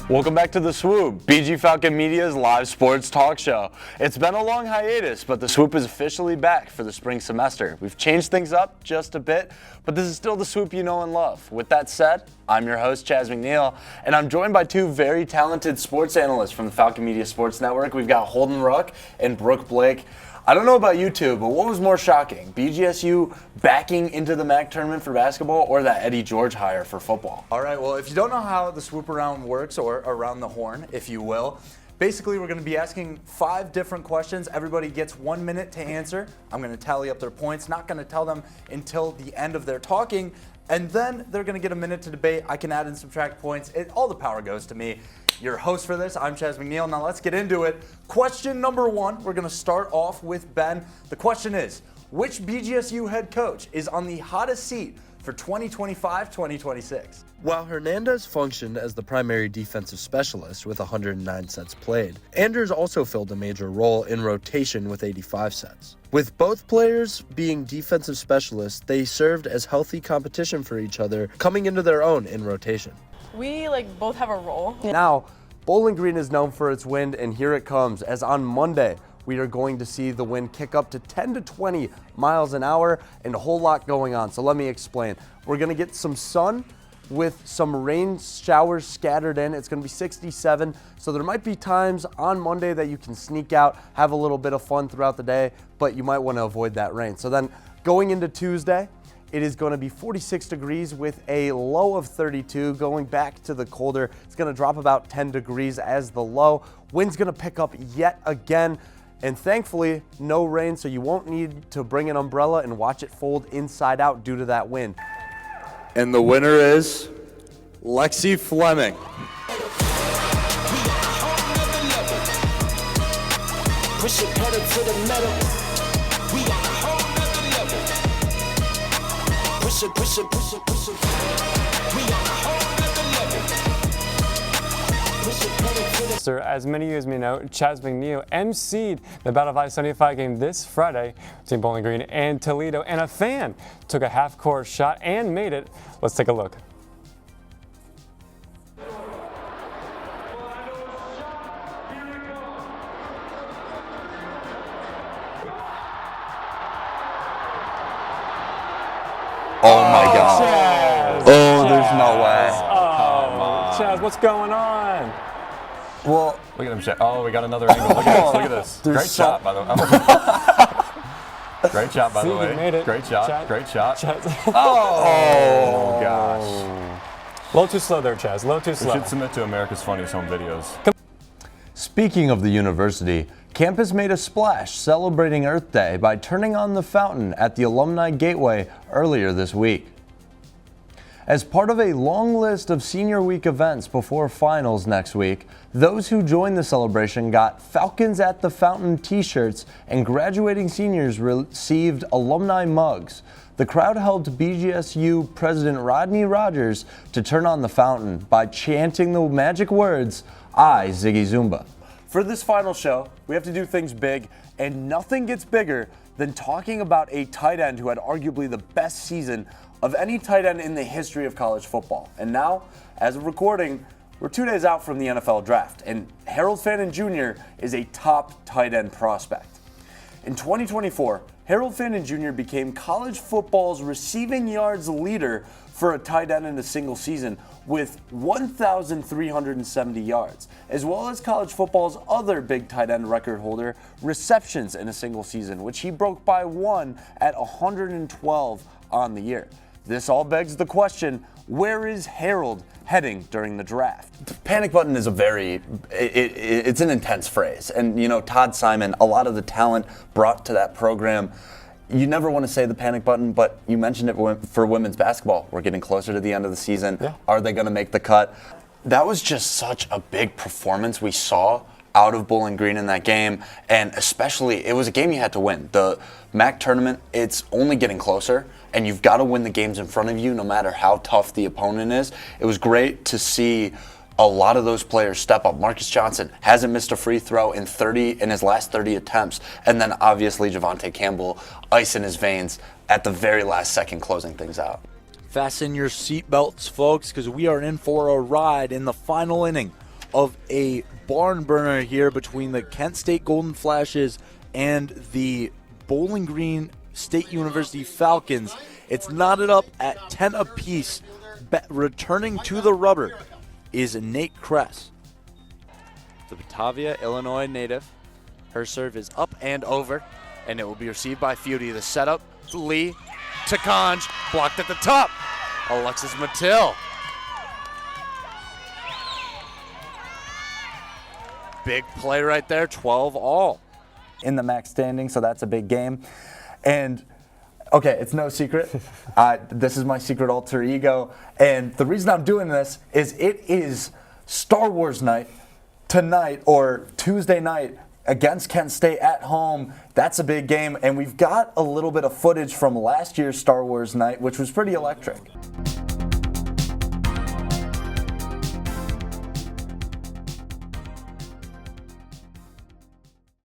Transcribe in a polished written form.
Welcome back to The Swoop, BG Falcon Media's live sports talk show. It's been a long hiatus, but The Swoop is officially back for the spring semester. We've changed things up just a bit, but this is still The Swoop you know and love. With that said, I'm your host, Chaz McNeil, and I'm joined by two very talented sports analysts from the Falcon Media Sports Network. We've got Holden Ruck and Brooke Blake. I don't know about you two, but what was more shocking? BGSU backing into the MAC tournament for basketball or that Eddie George hire for football? All right, well, if you don't know how the swoop around works, or around the horn, if you will, basically we're going to be asking 5 different questions. Everybody gets 1 minute to answer. I'm going to tally up their points, not going to tell them until the end of their talking, and then they're going to get a minute to debate. I can add and subtract points. All the power goes to me. Your host for this, I'm Chaz McNeil. Now let's get into it. Question number 1, we're going to start off with Ben. The question is, which BGSU head coach is on the hottest seat for 2025-2026? While Hernandez functioned as the primary defensive specialist with 109 sets played, Anders also filled a major role in rotation with 85 sets. With both players being defensive specialists, they served as healthy competition for each other, coming into their own in rotation. We both have a role. Now, Bowling Green is known for its wind, and here it comes. As on Monday, we are going to see the wind kick up to 10 to 20 miles an hour and a whole lot going on. So let me explain. We're going to get some sun with some rain showers scattered in. It's going to be 67, so there might be times on Monday that you can sneak out, have a little bit of fun throughout the day, but you might want to avoid that rain. So then going into Tuesday, it is going to be 46 degrees with a low of 32. Going back to the colder, it's going to drop about 10 degrees as the low. Wind's going to pick up yet again, and thankfully no rain, so you won't need to bring an umbrella and watch it fold inside out due to that wind. And the winner is Lexi Fleming. Push it pedal to the metal. We on a whole nother level. Push it, push it, push it, push it. We on a whole nother level. Push it pedal to the Sir, as many of you as may know, Chaz McNeil emceed the Battle of I-75 game this Friday between Bowling Green and Toledo, and a fan took a half-court shot and made it. Let's take a look. Oh my God. Chaz! Oh, there's no way. Oh, Chaz, what's going on? Well, Look at him, Chaz. Oh, we got another angle. Look at this. Look at this. Great shot, by the way. Great shot, by See, the way. you made it. Great shot. Chaz. Great shot. Chaz. oh gosh. A little too slow there, Chaz. A little too We slow. should submit to America's Funniest Home Videos. Speaking of the university, campus made a splash celebrating Earth Day by turning on the fountain at the Alumni Gateway earlier this week. As part of a long list of Senior Week events before finals next week, those who joined the celebration got Falcons at the Fountain t-shirts, and graduating seniors received alumni mugs. The crowd helped BGSU President Rodney Rogers to turn on the fountain by chanting the magic words, "I Ziggy Zumba." For this final show, we have to do things big, and nothing gets bigger than talking about a tight end who had arguably the best season of any tight end in the history of college football. And now, as of recording, we're 2 days out from the NFL draft, and Harold Fannin Jr. is a top tight end prospect. In 2024, Harold Fannin Jr. became college football's receiving yards leader for a tight end in a single season with 1,370 yards, as well as college football's other big tight end record holder, receptions in a single season, which he broke by 1 at 112 on the year. This all begs the question, where is Harold heading during the draft? Panic button is it's an intense phrase. And, you know, Todd Simon, a lot of the talent brought to that program. You never want to say the panic button, but you mentioned it for women's basketball. We're getting closer to the end of the season. Yeah. Are they going to make the cut? That was just such a big performance we saw out of Bowling Green in that game, and especially, it was a game you had to win. The MAC tournament, it's only getting closer, and you've got to win the games in front of you no matter how tough the opponent is. It was great to see a lot of those players step up. Marcus Johnson hasn't missed a free throw in his last 30 attempts, and then obviously Javante Campbell, ice in his veins at the very last second, closing things out. Fasten your seatbelts, folks, because we are in for a ride in the final inning of a barn burner here between the Kent State Golden Flashes and the Bowling Green State University Falcons. It's knotted up at 10 apiece. Returning to the rubber is Nate Kress. The Batavia, Illinois native. Her serve is up and over, and it will be received by Feudy. The setup, Lee to Conj, blocked at the top. Alexis Mattil. Big play right there, 12 all. In the MAC standing, so that's a big game. And okay, it's no secret. This is my secret alter ego. And the reason I'm doing this is it is Star Wars night tonight, or Tuesday night, against Kent State at home. That's a big game. And we've got a little bit of footage from last year's Star Wars night, which was pretty electric.